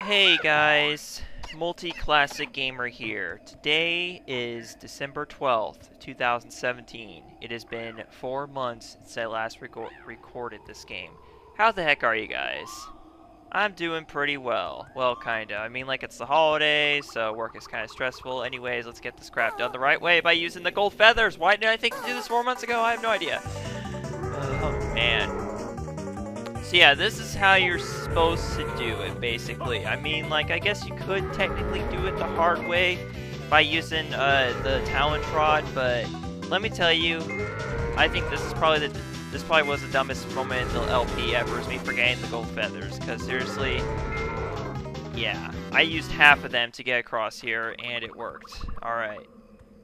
Hey guys, Multi-Classic Gamer here. Today is December 12th, 2017. It has been 4 months since I last recorded this game. How the heck are you guys? I'm doing pretty well. Well, kinda. I mean, like, it's the holidays, so work is kinda stressful. Anyways, let's get this crap done the right way by using the gold feathers. Why did I think to do this 4 months ago? I have no idea. Oh, man. So yeah, this is how you're supposed to do it, basically. I mean, like, I guess you could technically do it the hard way by using the talent rod, but let me tell you, I think this probably was the dumbest moment in the LP ever, is me forgetting the gold feathers, because seriously, yeah, I used half of them to get across here, and it worked. Alright.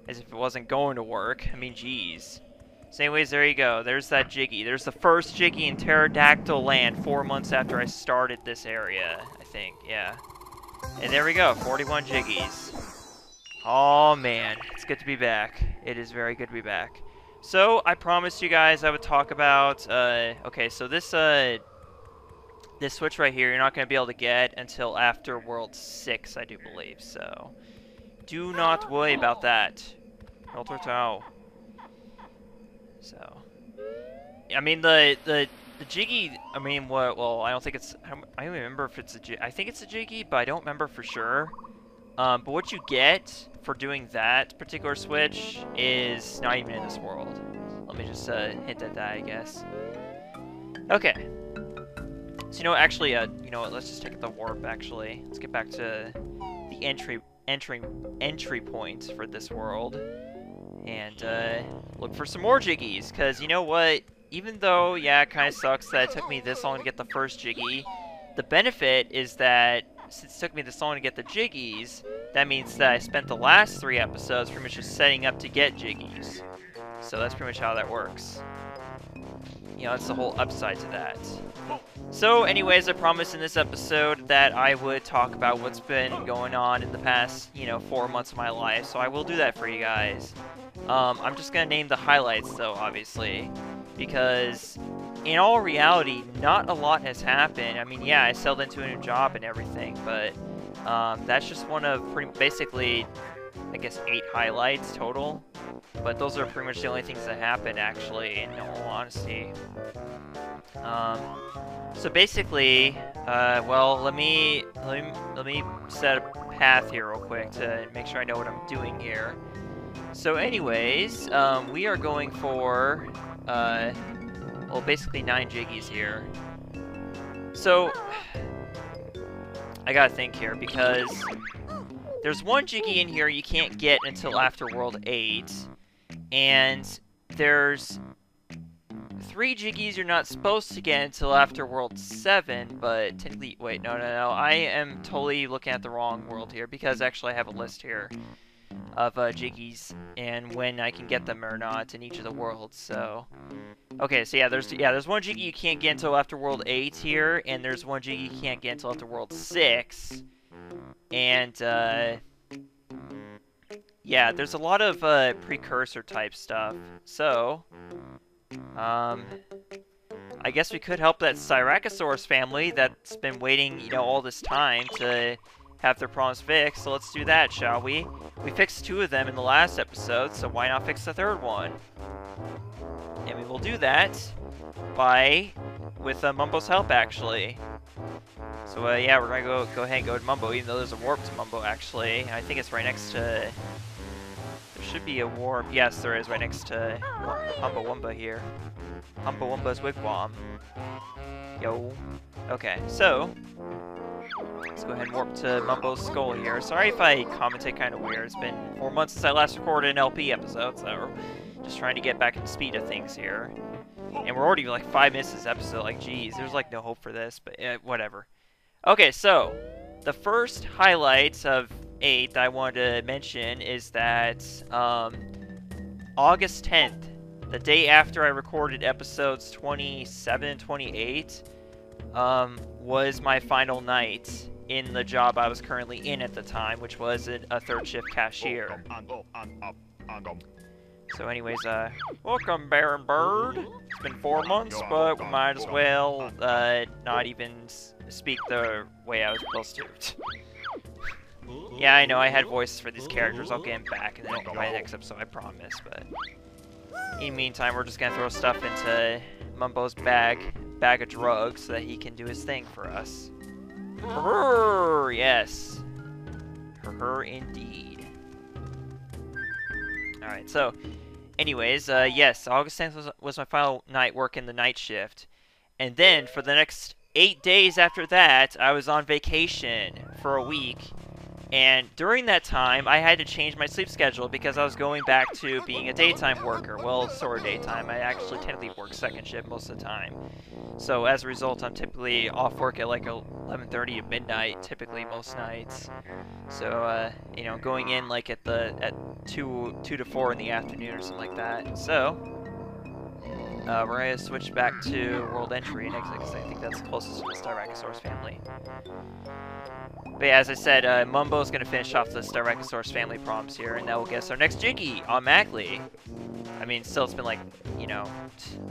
As if it wasn't going to work. I mean, geez. So anyways, there you go. There's that Jiggy. There's the first Jiggy in Pterodactyl Land 4 months after I started this area, I think. Yeah. And there we go. 41 Jiggies. Oh, man. It's good to be back. It is very good to be back. So, I promised you guys I would talk about... okay, so this switch right here, you're not going to be able to get until after World 6, I do believe. So, do not worry about that. Tau. So, I mean, the Jiggy, I mean, what, well, I don't think it's, I don't remember if it's a Jiggy, I think it's a Jiggy, but I don't remember for sure. But what you get for doing that particular switch is not even in this world. Let me just hint at that, I guess. Okay. So, you know, actually, you know what, let's just take the warp, actually. Let's get back to the entry point for this world. And, look for some more Jiggies, because you know what? Even though, yeah, it kind of sucks that it took me this long to get the first Jiggy, the benefit is that, since it took me this long to get the Jiggies, that means that I spent the last 3 episodes pretty much just setting up to get Jiggies. So that's pretty much how that works. You know, that's the whole upside to that. So, anyways, I promised in this episode that I would talk about what's been going on in the past, you know, 4 months of my life, so I will do that for you guys. I'm just gonna name the highlights, though, obviously, because in all reality, not a lot has happened. I mean, yeah, I settled into a new job and everything, but that's just one of basically, I guess, 8 highlights total. But those are pretty much the only things that happened, actually, in all honesty. So basically, well, let me set a path here real quick to make sure I know what I'm doing here. So anyways, we are going for, well, basically 9 Jiggies here. So, I gotta think here, because there's 1 Jiggy in here you can't get until after World 8, and there's 3 Jiggies you're not supposed to get until after World 7, but technically, wait, no, I am totally looking at the wrong world here, because actually I have a list here of Jiggies and when I can get them or not in each of the worlds. So, okay, so yeah, there's 1 Jiggy you can't get until after World 8 here, and there's 1 Jiggy you can't get until after World 6. And yeah, there's a lot of precursor type stuff. So, I guess we could help that Syrachosaurus family that's been waiting, you know, all this time to have their problems fixed, so let's do that, shall we? We fixed 2 of them in the last episode, so why not fix the 3rd one? And we will do that with Mumbo's help, actually. So, yeah, we're gonna go ahead and go to Mumbo, even though there's a warp to Mumbo, actually. I think it's right next to... There should be a warp. Yes, there is, right next to Humba here. Humba Wumba's wigwam. Yo. Okay, so... Let's go ahead and warp to Mumbo's skull here. Sorry if I commentate kind of weird. It's been 4 months since I last recorded an LP episode, so we're just trying to get back into speed of things here. And we're already like 5 minutes this episode. Like, geez, there's like no hope for this, but whatever. Okay, so the first highlights of 8 that I wanted to mention is that August 10th, the day after I recorded episodes 27 and 28, was my final night in the job I was currently in at the time, which was a 3rd shift cashier. So anyways, welcome Baron Bird. It's been 4 months, but we might as well not even speak the way I was supposed to. Yeah, I know I had voices for these characters. I'll get them back in my next episode, I promise. But in the meantime, we're just gonna throw stuff into Mumbo's bag of drugs so that he can do his thing for us. Yes. Indeed. Alright, so, anyways, yes, August 10th was my final night working the night shift. And then, for the next 8 days after that, I was on vacation for a week. And during that time, I had to change my sleep schedule because I was going back to being a daytime worker. Well, sort of daytime. I actually technically work second shift most of the time. So as a result, I'm typically off work at like 11:30 to midnight, typically most nights. So, you know, going in like at 2 to 4 in the afternoon or something like that. So, we're going to switch back to World Entry next because I think that's closest to the Styracosaurus family. But yeah, as I said, Mumbo's going to finish off the Styracosaurus family problems here, and that will get us our next Jiggy, automatically. I mean, still, it's been like, you know,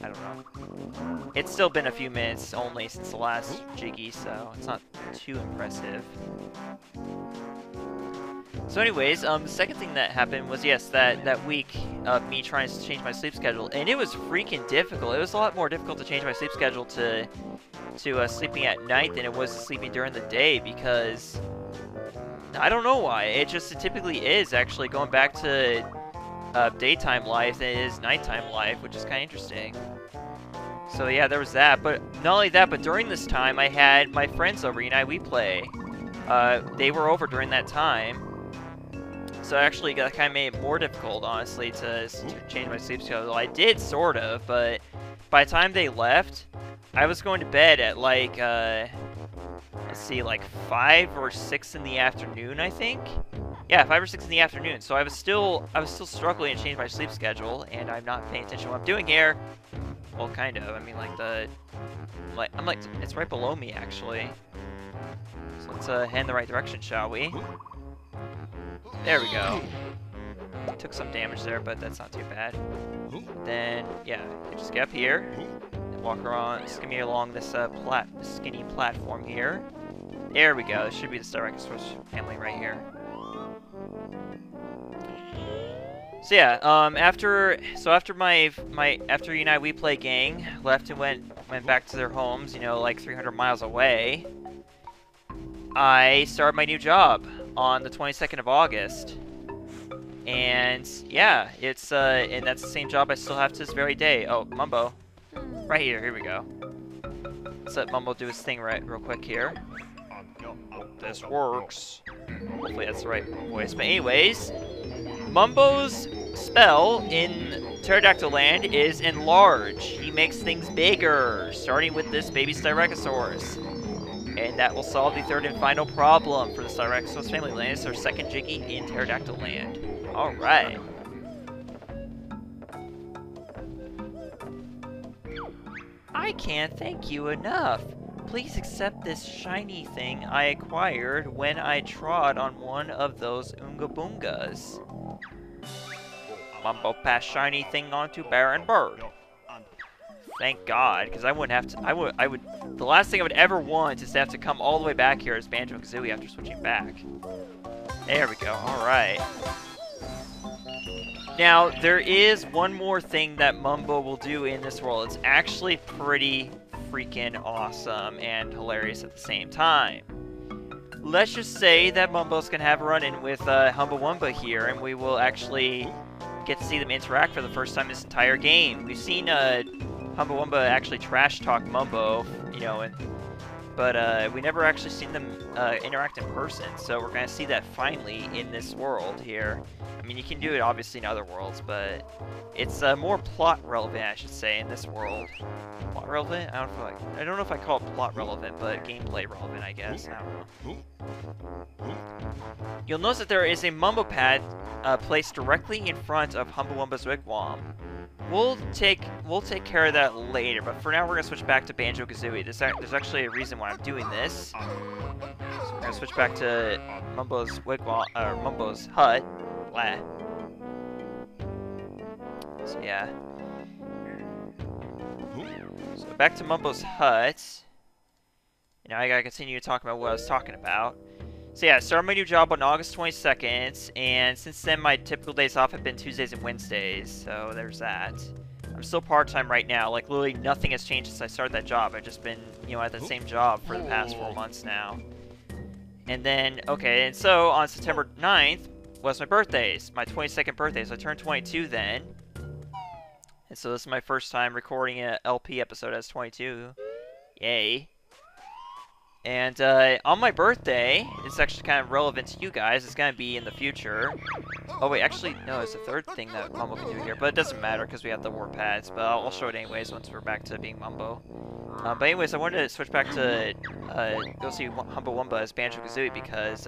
I don't know. It's still been a few minutes only since the last Jiggy, so it's not too impressive. So anyways, the second thing that happened was, yes, that week of me trying to change my sleep schedule, and it was freaking difficult. It was a lot more difficult to change my sleep schedule to sleeping at night than it was sleeping during the day, because I don't know why. It typically is actually going back to daytime life than it is nighttime life, which is kind of interesting. So yeah, there was that. But not only that, but during this time, I had my friends over. We play. They were over during that time. So actually, that kind of made it more difficult, honestly, to change my sleep schedule. I did, sort of, but by the time they left, I was going to bed at like, let's see, like 5 or 6 in the afternoon, I think. Yeah, 5 or 6 in the afternoon. So I was still struggling to change my sleep schedule, and I'm not paying attention to what I'm doing here. Well, kind of. I mean, like it's right below me, actually. So let's head in the right direction, shall we? There we go. Took some damage there, but that's not too bad. Then, yeah, you just get up here, and walk around, skimmy along this skinny platform here. There we go. This should be the Styracosaurus family right here. So yeah, after Unite We Play gang left and went back to their homes, you know, like 300 miles away, I started my new job on the 22nd of August. And yeah, it's and that's the same job I still have to this very day. Oh, Mumbo. Right here we go. Let's let Mumbo do his thing real quick here. Hope this works. Hopefully that's the right voice. But anyways, Mumbo's spell in Pterodactyl Land is enlarge. He makes things bigger, starting with this baby Styracosaurus. And that will solve the third and final problem for the Styracosaurus family land. It's our second Jiggy in Pterodactyl Land. Alright. I can't thank you enough. Please accept this shiny thing I acquired when I trod on one of those Oonga Boongas. Mumbo passed shiny thing onto Baron Bird. Thank God, because I wouldn't have to. The last thing I would ever want is to have to come all the way back here as Banjo-Tooie after switching back. There we go. All right. Now there is one more thing that Mumbo will do in this world. It's actually pretty freaking awesome and hilarious at the same time. Let's just say that Mumbo's gonna have a run-in with Humbawumba here, and we will actually get to see them interact for the first time this entire game. We've seen Humbawumba actually trash talk Mumbo, you know, but we never actually seen them interact in person, so we're gonna see that finally in this world here. I mean, you can do it obviously in other worlds, but it's more plot relevant, I should say, in this world. Plot relevant? I don't know if I call it plot relevant, but gameplay relevant, I guess. I don't know. You'll notice that there is a Mumbo pad placed directly in front of Humbawumba's wigwam. We'll take care of that later, but for now we're gonna switch back to Banjo-Kazooie. There's actually a reason why I'm doing this. So we're gonna switch back to Mumbo's wigwam, or Mumbo's hut. Blah. So yeah. So back to Mumbo's hut. Now I gotta continue talking about what I was talking about. So yeah, I started my new job on August 22nd, and since then my typical days off have been Tuesdays and Wednesdays, so there's that. I'm still part-time right now, like literally nothing has changed since I started that job. I've just been, you know, at the same job for the past 4 months now. And then, okay, and so on September 9th was my birthday, my 22nd birthday, so I turned 22 then. And so this is my first time recording an LP episode as 22. Yay. And on my birthday, it's actually kind of relevant to you guys. It's going to be in the future. Oh, wait, actually, no, it's the third thing that Mumbo can do here. But it doesn't matter because we have the warp pads. But I'll show it anyways once we're back to being Mumbo. But anyways, I wanted to switch back to go see Humba as Banjo-Kazooie because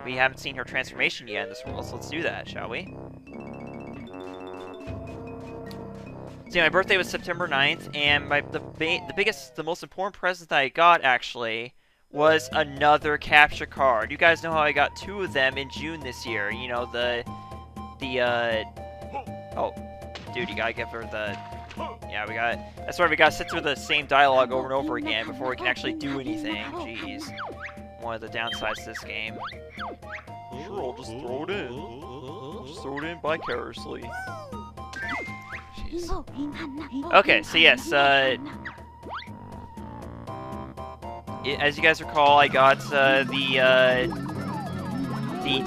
we haven't seen her transformation yet in this world. So let's do that, shall we? So yeah, my birthday was September 9th, and the most important present that I got, actually, was another capture card. You guys know how I got 2 of them in June this year. You know, oh, dude, you gotta give her the... Yeah, that's why we gotta sit through the same dialogue over and over again before we can actually do anything. Jeez. One of the downsides to this game. Sure, I'll just throw it in. I'll just throw it in vicariously. Okay, so yes, as you guys recall, I got the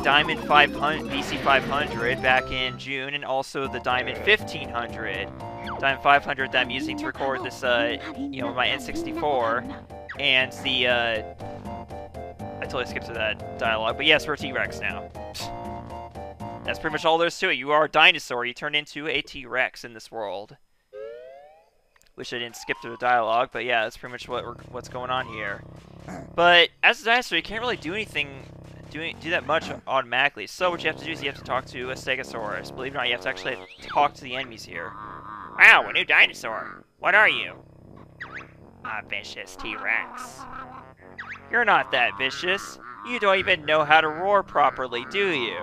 Diamond 500, VC 500 back in June, and also the Diamond 1500, Diamond 500 that I'm using to record this, you know, my N64, and the, I totally skipped to that dialogue, but yes, we're T-Rex now. That's pretty much all there is to it. You are a dinosaur. You turn into a T-Rex in this world. Wish I didn't skip through the dialogue, but yeah, that's pretty much what's going on here. But as a dinosaur, you can't really do anything, do that much automatically. So what you have to do is you have to talk to a Stegosaurus. Believe it or not, you have to actually talk to the enemies here. Wow, a new dinosaur. What are you? A vicious T-Rex. You're not that vicious. You don't even know how to roar properly, do you?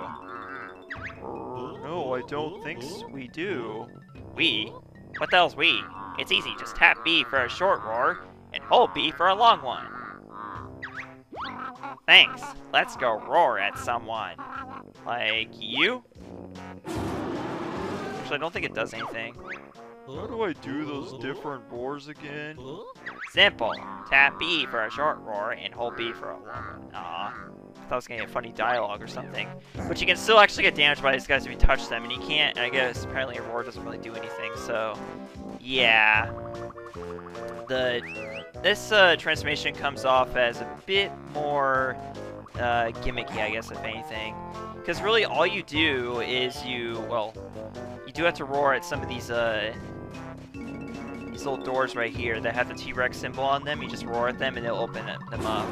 No, I don't think we do. We? What the hell's we? It's easy, just tap B for a short roar, and hold B for a long one. Thanks. Let's go roar at someone. Like you? Actually, I don't think it does anything. How do I do those different roars again? Simple. Tap B for a short roar, and hold B for a long one. Aw. I thought I was gonna get funny dialogue or something. But you can still actually get damaged by these guys if you touch them, and you can't, I guess, apparently a roar doesn't really do anything, so... Yeah. This transformation comes off as a bit more gimmicky, I guess, if anything. Because really all you do is you do have to roar at some of these little doors right here that have the T-Rex symbol on them. You just roar at them and they'll open them up.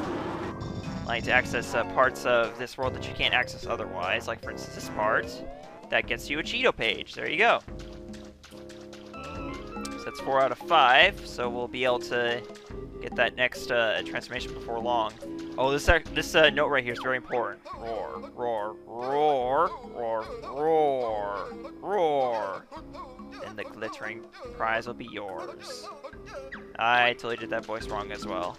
Like to access parts of this world that you can't access otherwise. Like for instance this part, that gets you a Cheeto page. There you go. So that's 4 out of 5, so we'll be able to get that next transformation before long. Oh, this note right here is very important. Roar, roar, roar, roar, roar, roar. And the glittering prize will be yours. I totally did that voice wrong as well.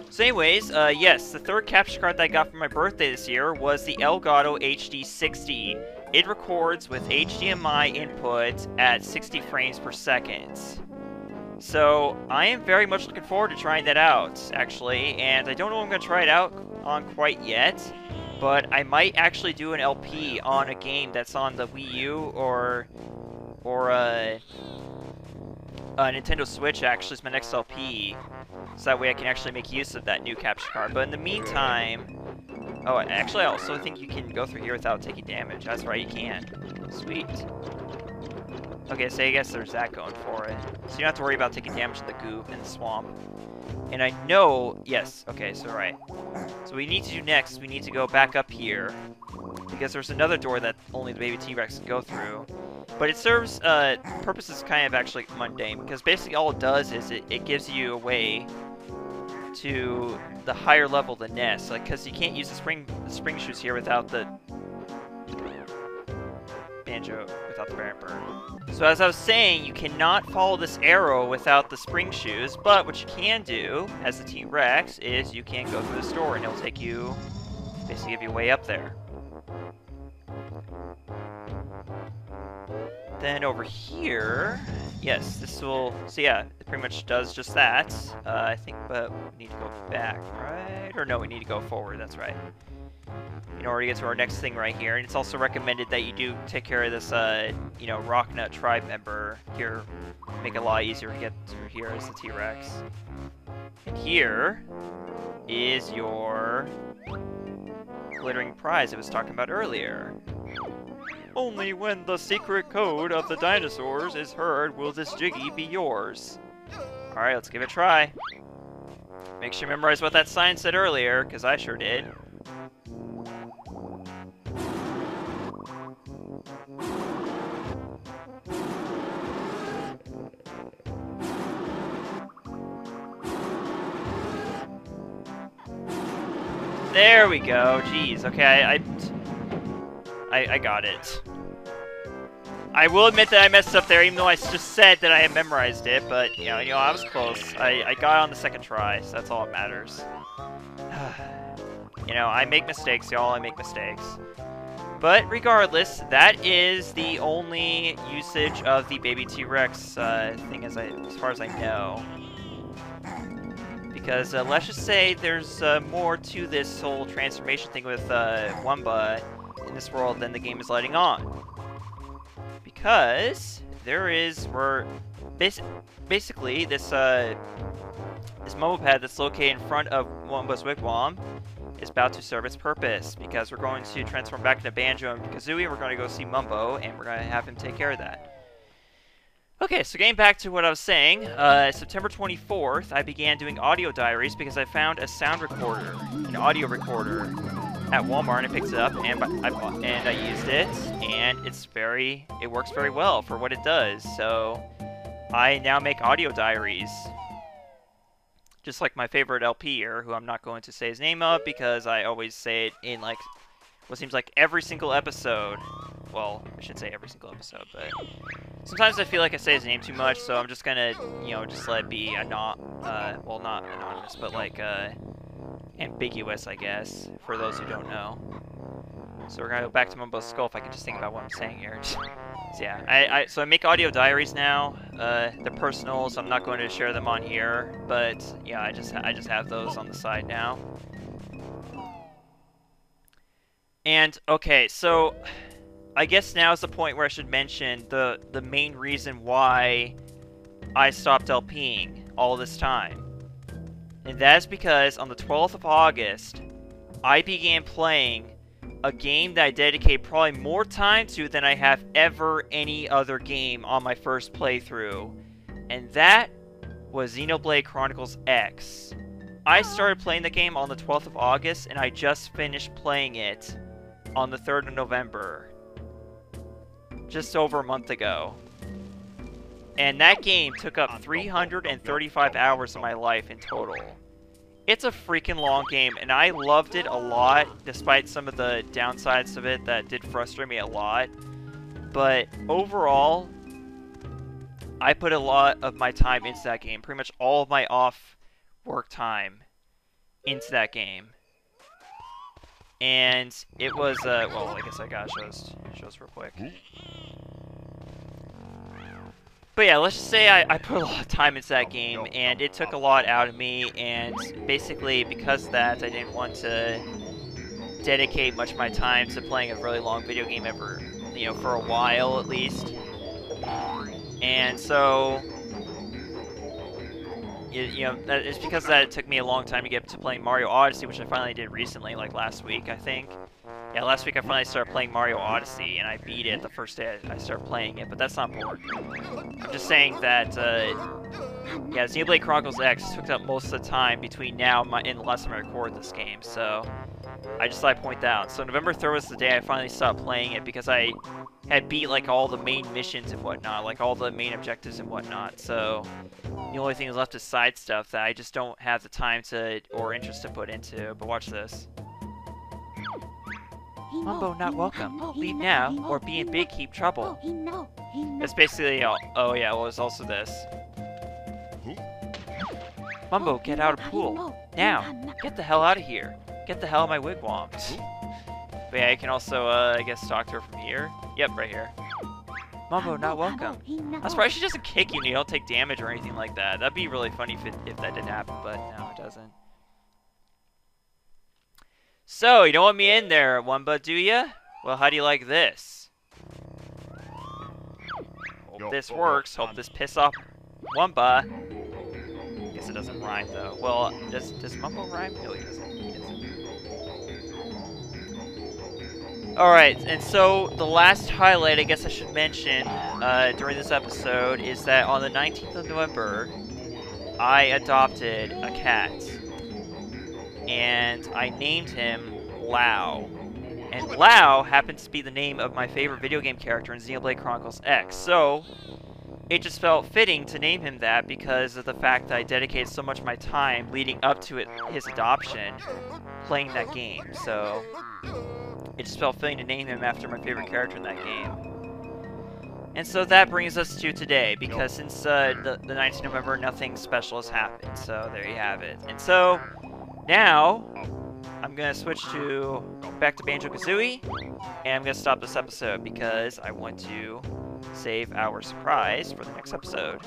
So anyways, yes, the third capture card that I got for my birthday this year was the Elgato HD60. It records with HDMI input at 60 frames per second. So I am very much looking forward to trying that out, actually, and I don't know if I'm going to try it out on quite yet, but I might actually do an LP on a game that's on the Wii U or Nintendo Switch, actually, is my next LP, so that way I can actually make use of that new capture card. But in the meantime... Oh, actually, I also think you can go through here without taking damage. That's right, you can. Sweet. Okay, so I guess there's that going for it. So you don't have to worry about taking damage in the goop and the swamp. And I know... Yes, okay, so right. So what we need to do next is we need to go back up here, because there's another door that only the baby T-Rex can go through. But it serves purposes kind of actually mundane, because basically all it does is it gives you a way to the higher level of the nest, like, because you can't use the spring shoes here without the without the Bamper. So as I was saying, you cannot follow this arrow without the spring shoes, but what you can do as the T-Rex is you can go through the store and it'll take you, basically give you way up there. Then over here, yes, this will, so yeah, it pretty much does just that. I think, but we need to go back, right? Or no, we need to go forward, that's right. In order to get to our next thing right here. And it's also recommended that you do take care of this, you know, Rocknut tribe member here. Make it a lot easier to get through here as the T-Rex. And here is your glittering prize I was talking about earlier. Only when the secret code of the dinosaurs is heard will this Jiggy be yours. Alright, let's give it a try. Make sure you memorize what that sign said earlier, because I sure did. There we go. Jeez. Okay, I got it. I will admit that I messed up there, even though I just said that I had memorized it. But you know, I was close. I got it on the second try, so that's all that matters. You know, I make mistakes, y'all. I make mistakes. But regardless, that is the only usage of the baby T-Rex thing, as far as I know. Because let's just say there's more to this whole transformation thing with Wumba in this world than the game is letting on. Because basically this this mobile pad that's located in front of Wumba's wigwam is about to serve its purpose. Because we're going to transform back into Banjo and Kazooie, we're going to go see Mumbo, and we're going to have him take care of that. Okay, so getting back to what I was saying, September 24th, I began doing audio diaries because I found a sound recorder, an audio recorder, at Walmart, and I picked it up, and I used it, and it works very well for what it does. So I now make audio diaries, just like my favorite LPer, who I'm not going to say his name of because I always say it in like what seems like every single episode. Well, I should say every single episode, but sometimes I feel like I say his name too much, so I'm just gonna, you know, just let it be well, not anonymous, but like, ambiguous, I guess, for those who don't know. So we're gonna go back to Mumbo's skull if I can just think about what I'm saying here. So yeah, so I make audio diaries now. They're personal, so I'm not going to share them on here, but yeah, I just have those on the side now. And okay, so I guess now is the point where I should mention the main reason why I stopped LPing all this time. And that is because on the 12th of August, I began playing a game that I dedicate probably more time to than I have ever any other game on my first playthrough. And that was Xenoblade Chronicles X. I started playing the game on the 12th of August, and I just finished playing it on the 3rd of November. Just over a month ago. And that game took up 335 hours of my life in total. It's a freaking long game, and I loved it a lot, despite some of the downsides of it that did frustrate me a lot. But overall, I put a lot of my time into that game. Pretty much all of my off-work time into that game. And it was, well, I guess I gotta show this real quick. But yeah, let's just say I put a lot of time into that game, and it took a lot out of me, and basically because of that, I didn't want to dedicate much of my time to playing a really long video game ever, you know, for a while at least. And so, you know, it's because of that it took me a long time to get to playing Mario Odyssey, which I finally did recently, like last week, I think. Yeah, last week I finally started playing Mario Odyssey, and I beat it the first day I started playing it, but that's not important. I'm just saying that, yeah, Xenoblade Chronicles X took up most of the time between now and the last time I recorded this game, so I just thought I'd point that out. So November 3rd was the day I finally stopped playing it, because I had beat, like, all the main missions and whatnot, like, all the main objectives and whatnot, so the only thing left is side stuff that I just don't have the time to, or interest to put into, but watch this. Mumbo not welcome. Leave now, or be in big heap trouble. It's basically, oh yeah, well, it's also this. Mumbo, get out of pool. Now, get the hell out of here. Get the hell out of my wigwam. But yeah, you can also, I guess, talk to her from here. Yep, right here. Mumbo, not welcome. I'm surprised she doesn't kick you and you don't take damage or anything like that. That'd be really funny if that didn't happen, but no, it doesn't. So, you don't want me in there, Wumba, do ya? Well, how do you like this? Hope this works. Hope this piss off Wumba. Guess it doesn't rhyme, though. Well, does Mumbo rhyme? No, he doesn't. Alright, and so the last highlight I guess I should mention during this episode is that on the 19th of November, I adopted a cat. And I named him Lao. And Lao happens to be the name of my favorite video game character in Xenoblade Chronicles X. So, it just felt fitting to name him that because of the fact that I dedicated so much of my time leading up to his adoption playing that game. So, it just felt fitting to name him after my favorite character in that game. And so that brings us to today, because since the 19th of November, nothing special has happened. So there you have it. And so, now, I'm going to switch back to Banjo-Kazooie, and I'm going to stop this episode because I want to save our surprise for the next episode.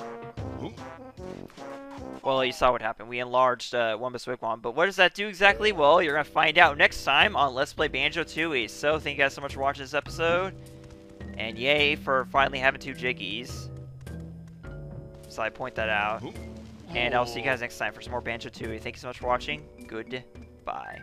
Well, you saw what happened. We enlarged Wumba's Wigwam, but what does that do exactly? Well, you're going to find out next time on Let's Play Banjo-Tooie. So, thank you guys so much for watching this episode, and yay for finally having 2 Jiggies. So I point that out. And I'll see you guys next time for some more Banjo-Tooie. Thank you so much for watching. Goodbye.